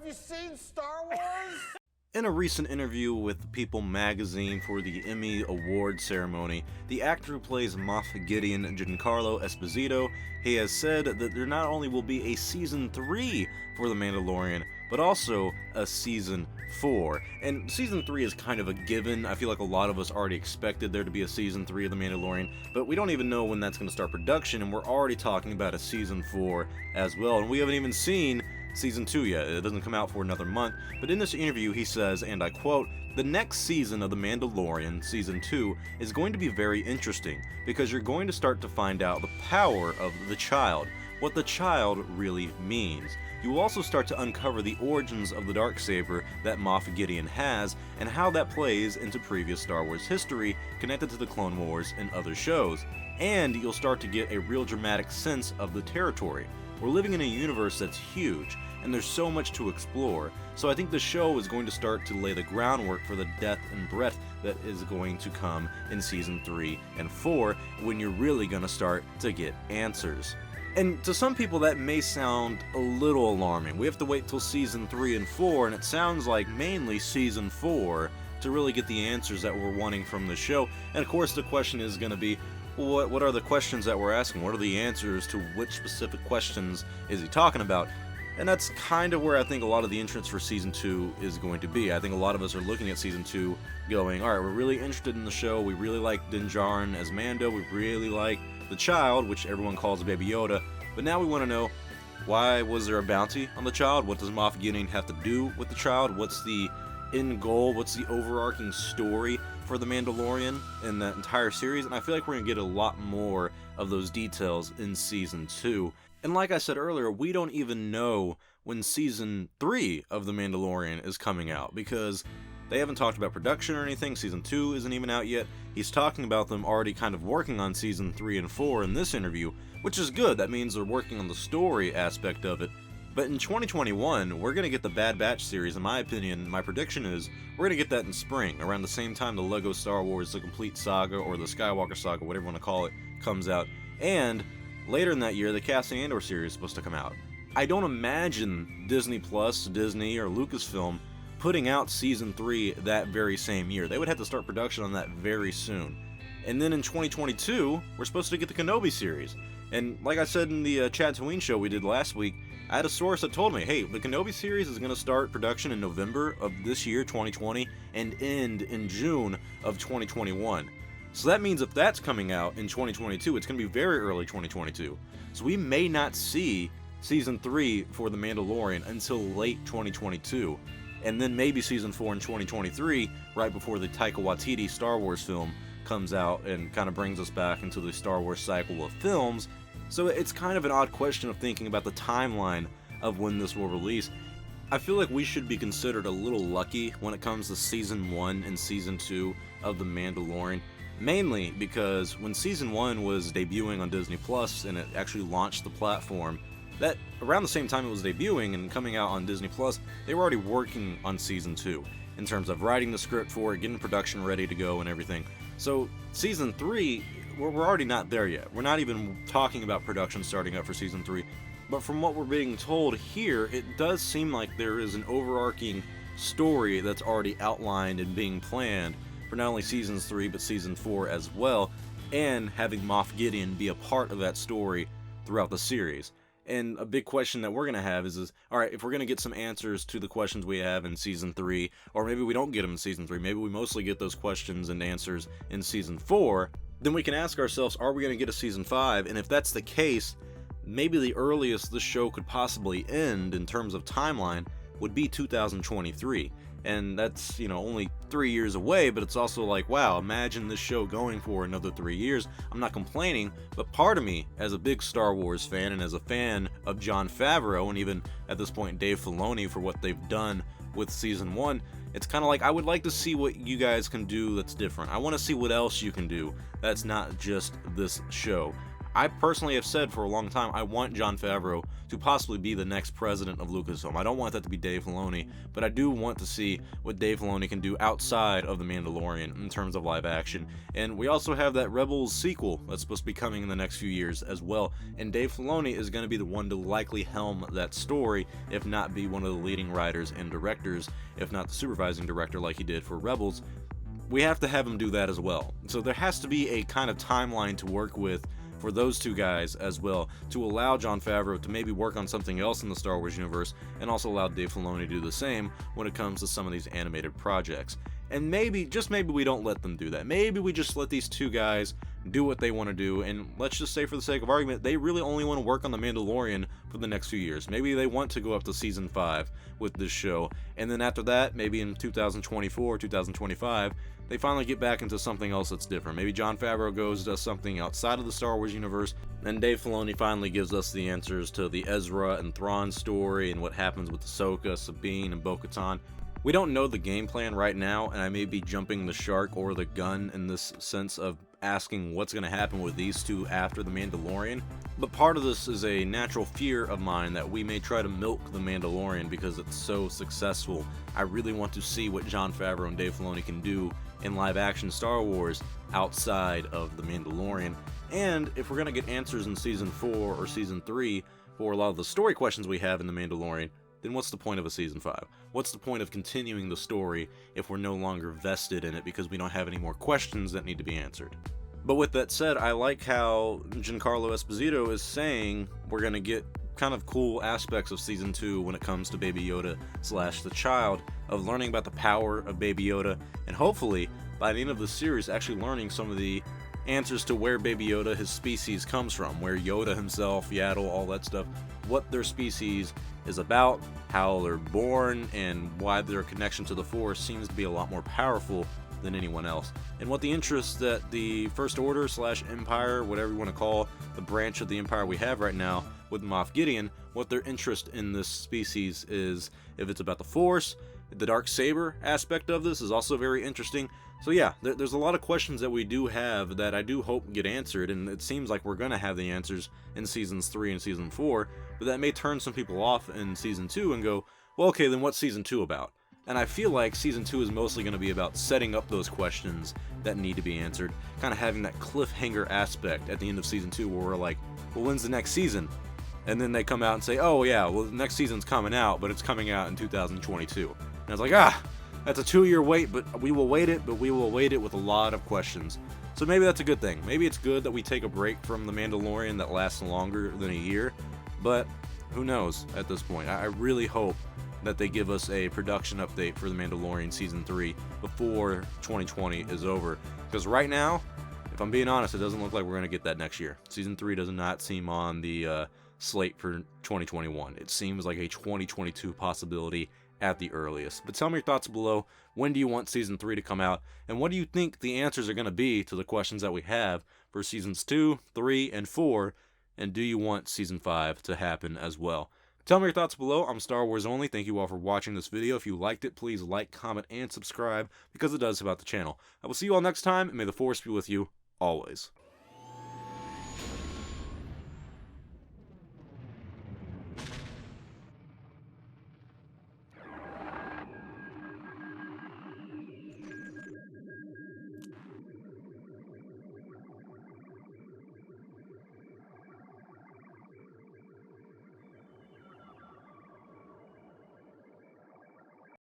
Have you seen Star Wars? In a recent interview with People magazine for the Emmy Award ceremony, the actor who plays Moff Gideon, Giancarlo Esposito, he has said that there not only will be a Season 3 for The Mandalorian, but also a Season 4. And Season 3 is kind of a given. I feel like a lot of us already expected there to be a Season 3 of The Mandalorian, but we don't even know when that's going to start production, and we're already talking about a Season 4 as well, and we haven't even seen Season 2 yet. It doesn't come out for another month, but in this interview he says, and I quote, "The next season of The Mandalorian, Season 2, is going to be very interesting, because you're going to start to find out the power of the child, what the child really means. You will also start to uncover the origins of the Darksaber that Moff Gideon has, and how that plays into previous Star Wars history connected to the Clone Wars and other shows. And you'll start to get a real dramatic sense of the territory. We're living in a universe that's huge, and there's so much to explore, so I think the show is going to start to lay the groundwork for the depth and breadth that is going to come in Season 3 and 4, when you're really going to start to get answers." And to some people that may sound a little alarming. We have to wait till Season 3 and 4, and it sounds like mainly Season 4 to really get the answers that we're wanting from the show. And of course the question is going to be, what are the questions that we're asking? What are the answers to which specific questions is he talking about? And that's kind of where I think a lot of the interest for Season 2 is going to be. I think a lot of us are looking at Season 2 going, alright, we're really interested in the show, we really like Din Djarin as Mando, we really like the child, which everyone calls Baby Yoda, but now we want to know, why was there a bounty on the child? What does Moff Gideon have to do with the child? What's the end goal? What's the overarching story for The Mandalorian in that entire series? And I feel like we're going to get a lot more of those details in Season 2. And like I said earlier, we don't even know when Season 3 of The Mandalorian is coming out, because they haven't talked about production or anything. Season 2 isn't even out yet. He's talking about them already kind of working on Season 3 and 4 in this interview, which is good. That means they're working on the story aspect of it. But in 2021, we're going to get the Bad Batch series. In my opinion, my prediction is we're going to get that in spring, around the same time the LEGO Star Wars The Complete Saga, or the Skywalker Saga, whatever you want to call it, comes out. And later in that year, the Cassian Andor series is supposed to come out. I don't imagine Disney Plus, Disney, or Lucasfilm putting out Season 3 that very same year. They would have to start production on that very soon. And then in 2022, we're supposed to get the Kenobi series. And like I said in the Tatooine show we did last week, I had a source that told me, hey, the Kenobi series is going to start production in November of this year, 2020, and end in June of 2021. So that means if that's coming out in 2022, it's going to be very early 2022. So we may not see Season 3 for The Mandalorian until late 2022. And then maybe Season 4 in 2023, right before the Taika Waititi Star Wars film comes out and kind of brings us back into the Star Wars cycle of films. So it's kind of an odd question of thinking about the timeline of when this will release. I feel like we should be considered a little lucky when it comes to Season 1 and Season 2 of The Mandalorian. Mainly because when Season 1 was debuting on Disney Plus and it actually launched the platform, that around the same time it was debuting and coming out on Disney Plus, they were already working on Season 2 in terms of writing the script for it, getting production ready to go and everything. So Season 3, we're already not there yet. We're not even talking about production starting up for Season 3. But from what we're being told here, it does seem like there is an overarching story that's already outlined and being planned for not only Seasons 3 but Season 4 as well, and having Moff Gideon be a part of that story throughout the series. And a big question that we're going to have is, alright, if we're going to get some answers to the questions we have in Season 3, or maybe we don't get them in Season 3, maybe we mostly get those questions and answers in Season 4, then we can ask ourselves, are we going to get a Season 5? And if that's the case, maybe the earliest this show could possibly end in terms of timeline would be 2023. And that's, only 3 years away, but it's also like, wow, imagine this show going for another 3 years. I'm not complaining, but part of me, as a big Star Wars fan and as a fan of Jon Favreau, and even at this point Dave Filoni for what they've done with Season 1, it's kind of like, I would like to see what you guys can do that's different. I want to see what else you can do that's not just this show. I personally have said for a long time I want Jon Favreau to possibly be the next president of Lucasfilm. I don't want that to be Dave Filoni, but I do want to see what Dave Filoni can do outside of The Mandalorian in terms of live action. And we also have that Rebels sequel that's supposed to be coming in the next few years as well. And Dave Filoni is going to be the one to likely helm that story, if not be one of the leading writers and directors, if not the supervising director like he did for Rebels. We have to have him do that as well. So there has to be a kind of timeline to work with for those two guys as well, to allow Jon Favreau to maybe work on something else in the Star Wars universe, and also allow Dave Filoni to do the same when it comes to some of these animated projects. And maybe, just maybe, we don't let them do that. Maybe we just let these two guys do what they want to do, and let's just say, for the sake of argument, they really only want to work on The Mandalorian for the next few years. Maybe they want to go up to season 5 with this show, and then after that, maybe in 2024, 2025, they finally get back into something else that's different. Maybe Jon Favreau goes does something outside of the Star Wars universe, and Dave Filoni finally gives us the answers to the Ezra and Thrawn story and what happens with Ahsoka, Sabine, and Bo-Katan. We don't know the game plan right now, and I may be jumping the shark or the gun in this sense of asking what's going to happen with these two after The Mandalorian, but part of this is a natural fear of mine that we may try to milk The Mandalorian because it's so successful. I really want to see what Jon Favreau and Dave Filoni can do in live action Star Wars outside of The Mandalorian, and if we're going to get answers in Season 4 or Season 3 for a lot of the story questions we have in The Mandalorian, then what's the point of a Season 5? What's the point of continuing the story if we're no longer vested in it because we don't have any more questions that need to be answered? But with that said, I like how Giancarlo Esposito is saying we're going to get kind of cool aspects of Season 2 when it comes to Baby Yoda / the child, of learning about the power of Baby Yoda, and hopefully, by the end of the series, actually learning some of the answers to where Baby Yoda, his species, comes from, where Yoda himself, Yaddle, all that stuff, what their species is about, how they're born, and why their connection to the Force seems to be a lot more powerful than anyone else, and what the interest that the First Order / Empire, whatever you want to call the branch of the Empire we have right now with Moff Gideon, what their interest in this species is, if it's about the Force. The Darksaber aspect of this is also very interesting. So yeah, there's a lot of questions that we do have that I do hope get answered, and it seems like we're going to have the answers in Seasons 3 and Season 4, but that may turn some people off in Season 2 and go, well, okay, then what's Season 2 about? And I feel like Season 2 is mostly going to be about setting up those questions that need to be answered, kind of having that cliffhanger aspect at the end of Season 2 where we're like, well, when's the next season? And then they come out and say, oh yeah, well, the next season's coming out, but it's coming out in 2022. And I was like, that's a 2-year wait, but we will wait it, with a lot of questions. So maybe that's a good thing. Maybe it's good that we take a break from The Mandalorian that lasts longer than a year, but who knows at this point. I really hope that they give us a production update for The Mandalorian Season 3 before 2020 is over. Because right now, if I'm being honest, it doesn't look like we're going to get that next year. Season 3 does not seem on the slate for 2021. It seems like a 2022 possibility at the earliest. But tell me your thoughts below. When do you want Season 3 to come out? And what do you think the answers are going to be to the questions that we have for Seasons 2, 3, and 4? And do you want Season 5 to happen as well? Tell me your thoughts below. I'm Star Wars Only. Thank you all for watching this video. If you liked it, please like, comment, and subscribe because it does help out the channel. I will see you all next time, and may the Force be with you always.